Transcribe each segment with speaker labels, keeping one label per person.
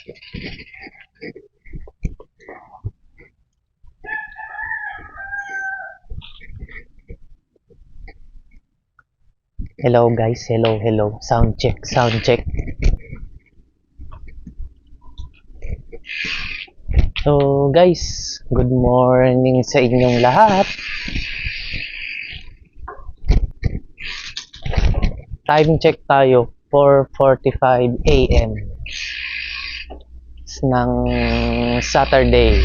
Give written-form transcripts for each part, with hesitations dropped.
Speaker 1: Hello guys, hello. Sound check, sound check. So guys, good morning sa inyong lahat. Time check tayo, 4:45 AM ng Saturday.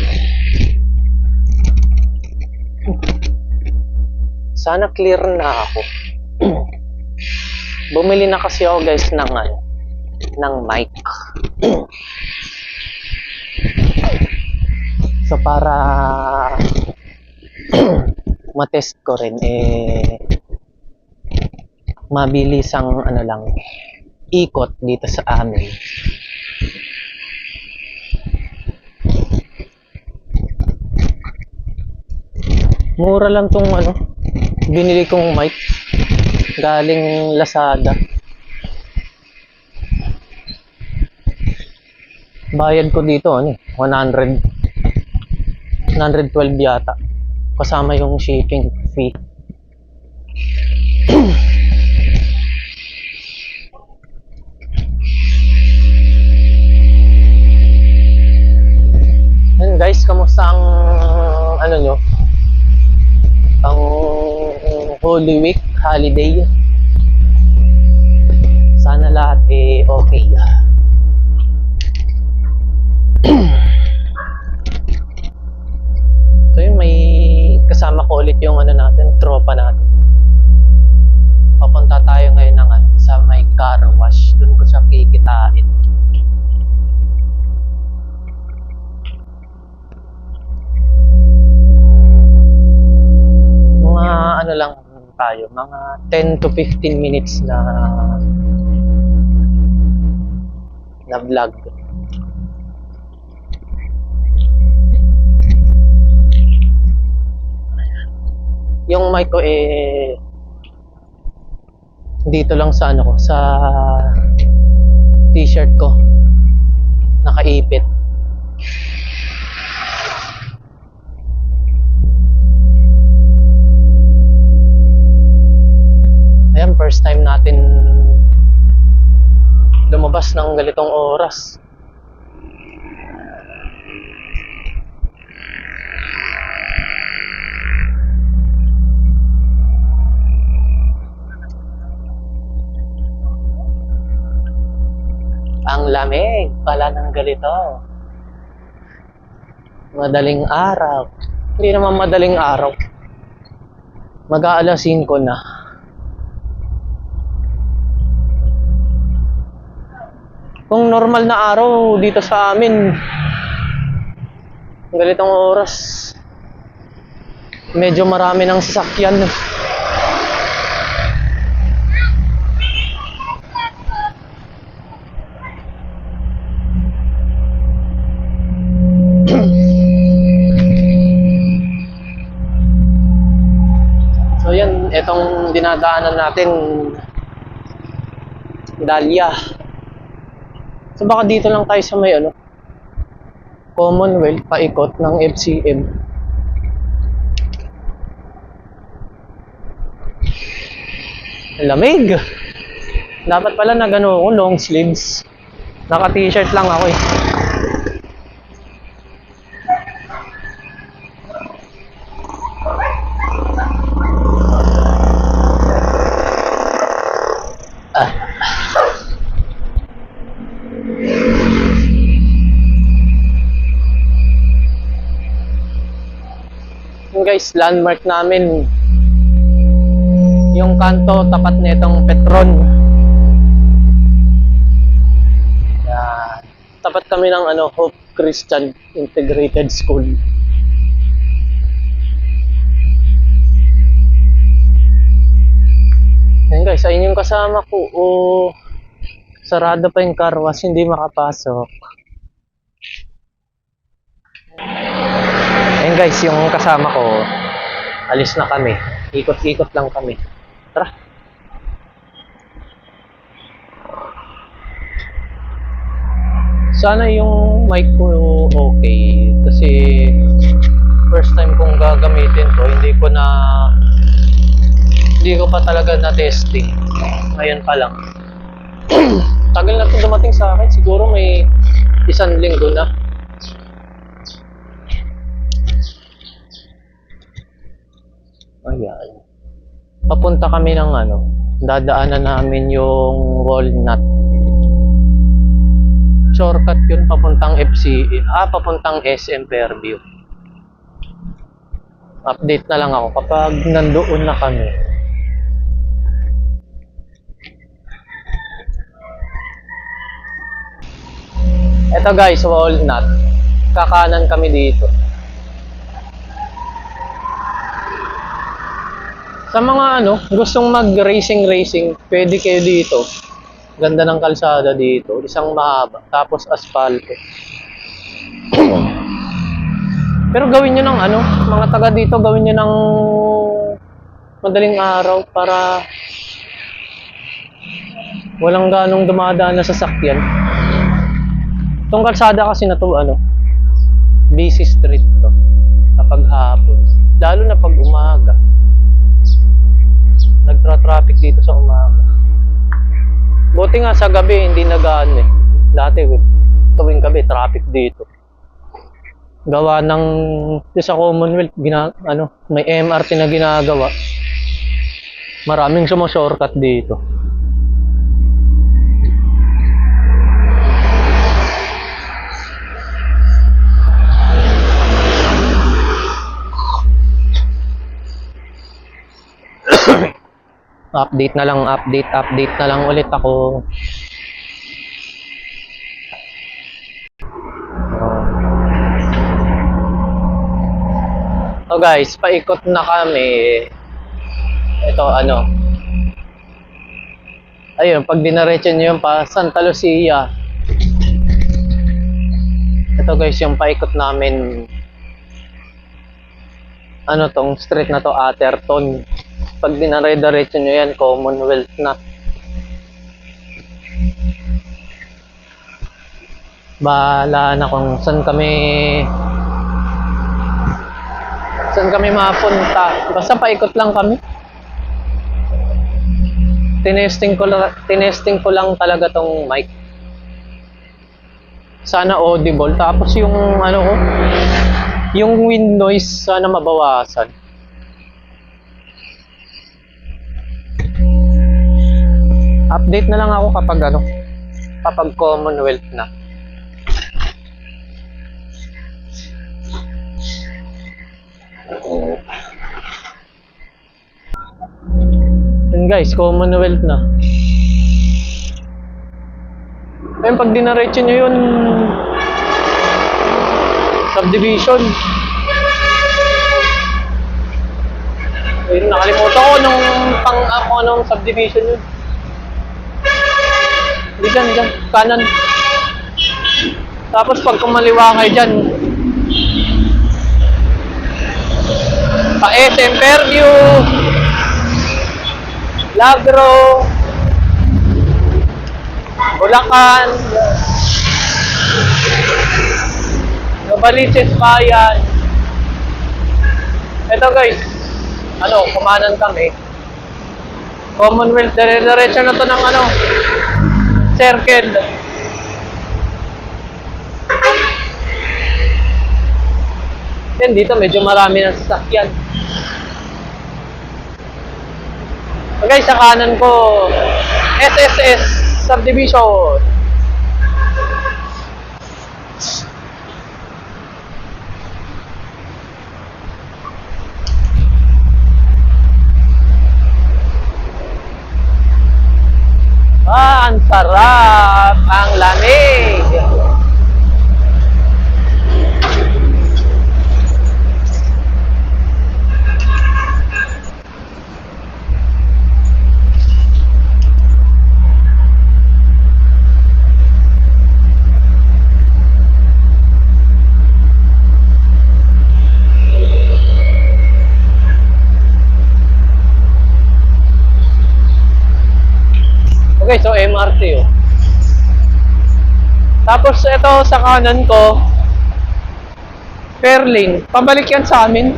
Speaker 1: Sana clear na ako. Bumili na kasi ako guys ng mic. So para matest ko rin mabilis ang ikot dito sa amin. Mura lang tong binili kong mic galing Lazada. Bayad ko dito 112 yata kasama yung shipping fee. Yan guys, kamusta ang nyo? Ang Holy Week holiday. Sana lahat okay. So yun, may kasama ko ulit yung tropa natin. Papunta tayo ngayon sa may car wash. Doon ko siya kikitain. Mga lang tayo, mga 10 to 15 minutes na vlog. Yung mic ko dito lang sa sa t-shirt ko nakaipit. Ayan, first time natin lumabas ng ganitong oras. Ang lamig pala ng ganito. Madaling araw. Hindi naman madaling araw. Mag-aalas 5 na. Kung normal na araw dito sa amin, ganitong oras, medyo marami ng sasakyan. So yan, itong dinadaanan natin, Dahlia. So baka dito lang tayo sa may Commonwealth, paikot ng FCM. Lamig. Dapat pala na long sleeves. Naka t-shirt lang ako . Guys, landmark namin yung kanto tapat nitong Petron. Tapat kami ng Hope Christian Integrated School. Yan guys, ayun yung kasama ko. Sarado pa yung car wash, hindi makapasok. Ayun guys, yung kasama ko, alis na kami. Ikot-ikot lang kami. Tara. Sana yung mic ko okay. Kasi first time kong gagamitin to, hindi ko pa talaga na testing. Ngayon pa lang. Tagal na to dumating sa akin. Siguro may 1 linggo na. Ayan. Papunta kami ng dadaanan namin yung Walnut. Shortcut yun papuntang FCE. Papuntang SM Fairview. Update na lang ako kapag nandoon na kami. Eto guys, Walnut. Kakanan kami dito. Sa mga gustong mag-racing, pwede kayo dito. Ganda ng kalsada dito. Isang mahaba. Tapos asfalto. Pero gawin nyo ng mga taga dito, gawin nyo ng madaling araw para walang ganong dumadaan na sasakyan. Itong kalsada kasi na to, busy street to. Kapag hapon. Lalo na pag umaga. Nagtra-traffic dito sa umaga. Buti nga sa gabi, hindi nagaan Dati, tuwing gabi, traffic dito. Gawa ng sa Commonwealth, may MRT na ginagawa. Maraming shortcut dito. Update na lang ulit ako. So guys, paikot na kami. Ito ayun, pag dinaretso nyo yung pa Santa Lucia. Ito guys, yung paikot namin. Tong street na to, Atherton. Pag dinare-diretso nyo yan, Commonwealth na. Bahala na kung saan kami mapunta. Basta paikot lang kami. Tinesting ko lang talaga tong mic. Sana audible. Tapos yung yung wind noise sana mabawasan. Update na lang ako kapag Commonwealth na. Yun guys, Commonwealth na. Ayun, pag dinaretso nyo yun, subdivision. Ayun, nakalimutan ko anong subdivision yun. Diyan, kanan. Tapos pag kumaliwa kayo dyan, pa SM Fairview, Lagro, Bulacan, Novaliches pa yan. Ito guys, kumanan kami. Commonwealth, dire-diretso na to ng circle. Yan dito medyo marami ng sasakyan. Okay, sa kanan ko SSS subdivision. Ang sarap, ang lamig. Okay, so MRT Tapos ito sa kanan ko, Fairlane. Pabalik yan sa amin.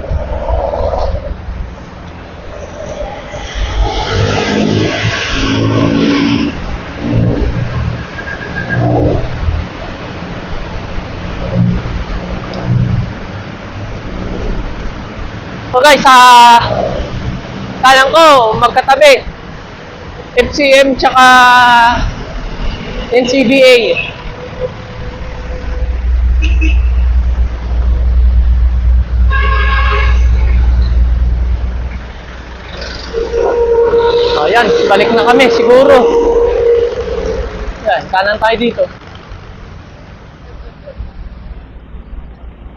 Speaker 1: So guys, sa kanan ko, magkatabi. FCM tsaka NCBA. Ayan, balik na kami siguro. Ayan, kanan tayo dito.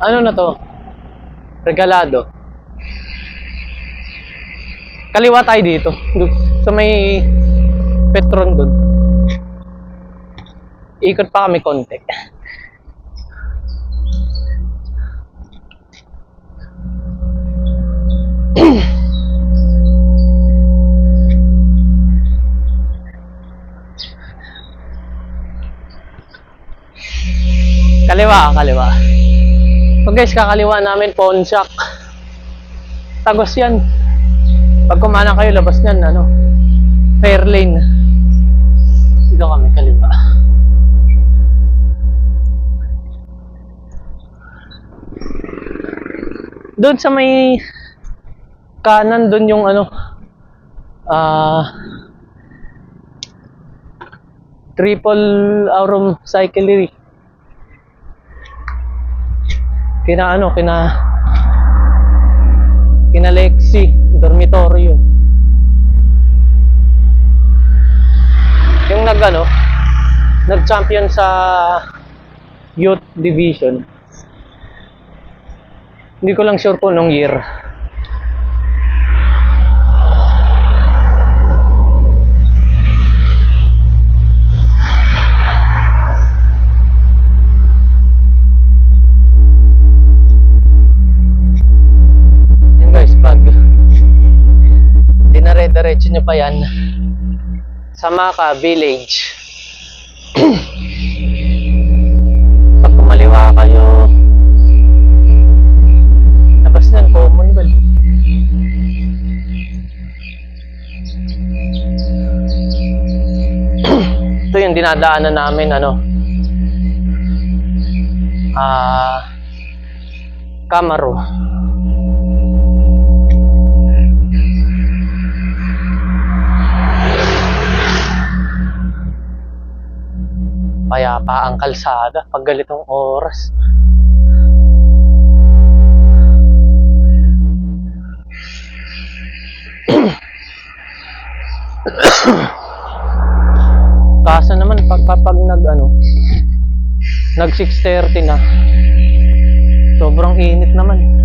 Speaker 1: Ano na to? Regalado. Kaliwa tayo dito. Sa may Petron doon. Ikot pa kami konti. Kaliwa. So guys, kakaliwa namin pawn shop. Tagos yan. Pag kumana kayo, labas niyan, Fairlane. Dito kami, kaliwa. Doon sa may kanan, doon yung Triple Aurum Cyclery. Kina Lexi, dormitorio. Yung nag-champion sa youth division. Hindi ko lang sure kung anong year. Diretso nyo pa yan sa Maka Village. Pag kumaliwa kayo, labas ng Commonwealth. Ito yung dinadaanan namin, Camaro. Payapa ang kalsada pag ganitong oras. Kaso naman pag nag 6:30 na, sobrang init naman.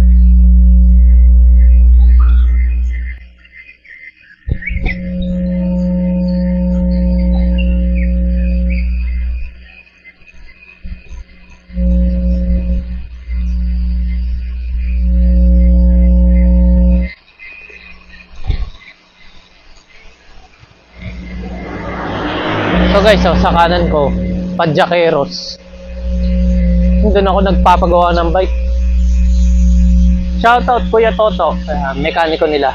Speaker 1: So guys, sa kanan ko, Padjakeros. Doon ako nagpapagawa ng bike. Shoutout Kuya Toto, mekaniko nila.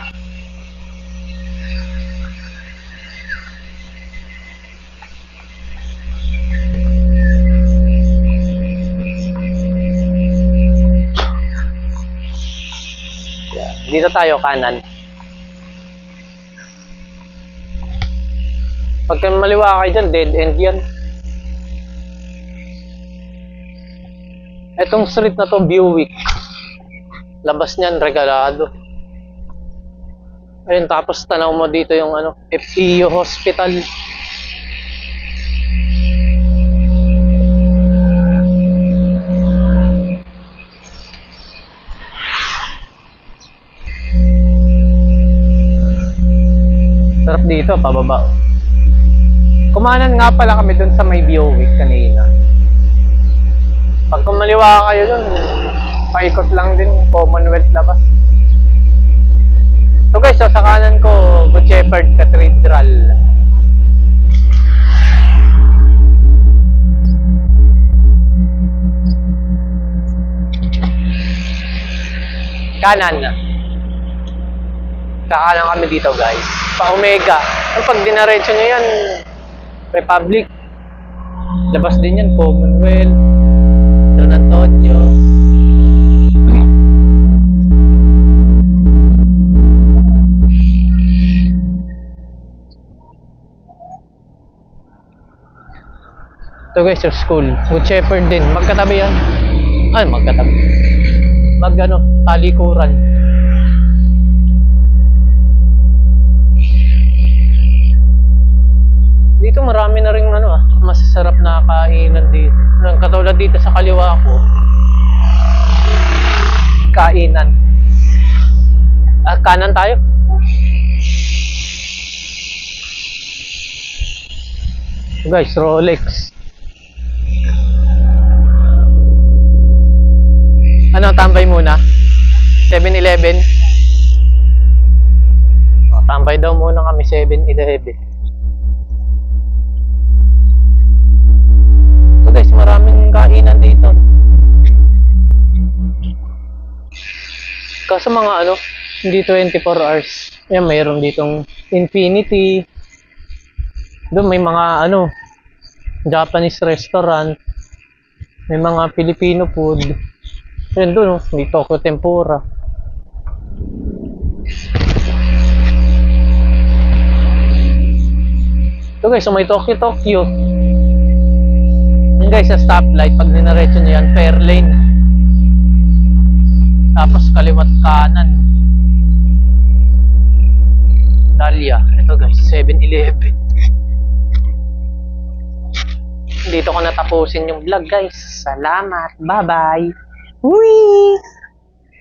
Speaker 1: Dito tayo kanan. Pagka maliwa kayo dyan, dead end yan. Etong street na to, Buick. Labas niyan, Regalado. Ayun, tapos tanaw mo dito yung FEU Hospital. Sarap dito, pababa. Kumanan nga pala kami dun sa may Buick kanina. Pag kumaliwa kayo dun, paikot lang din, Commonwealth labas. So guys, sa kanan ko, Good Shepherd Cathedral. Kanan. Kakanan kami dito guys. Pa Omega. Ang pag dinaretso nyo yan, Republic. Labas din yan, Commonwealth. Don Antonio. Ito guys, yung school. Good Shepherd din. Magkatabi yan. Ay, magkatabi. Talikuran. Dito marami na rin masasarap na kainan dito. Katulad dito sa kaliwa ko. Kainan. Kanan tayo. Guys, Rolex. Ano, tambay muna? 7-Eleven? Tambay daw muna kami 7-Eleven. So guys, maraming kainan dito. Kaso mga hindi 24 hours. Yan, mayroon ditong Infinity. Doon may mga Japanese restaurant. May mga Filipino food. Yan doon, may Tokyo Tempura. So guys, may Tokyo. Yan guys, sa stoplight, pag dinaretso nyo yan, fair lane. Tapos kaliwat kanan. Dahlia. Ito guys, 7-Eleven. Dito ko natapusin yung vlog guys. Salamat. Bye-bye. Whee!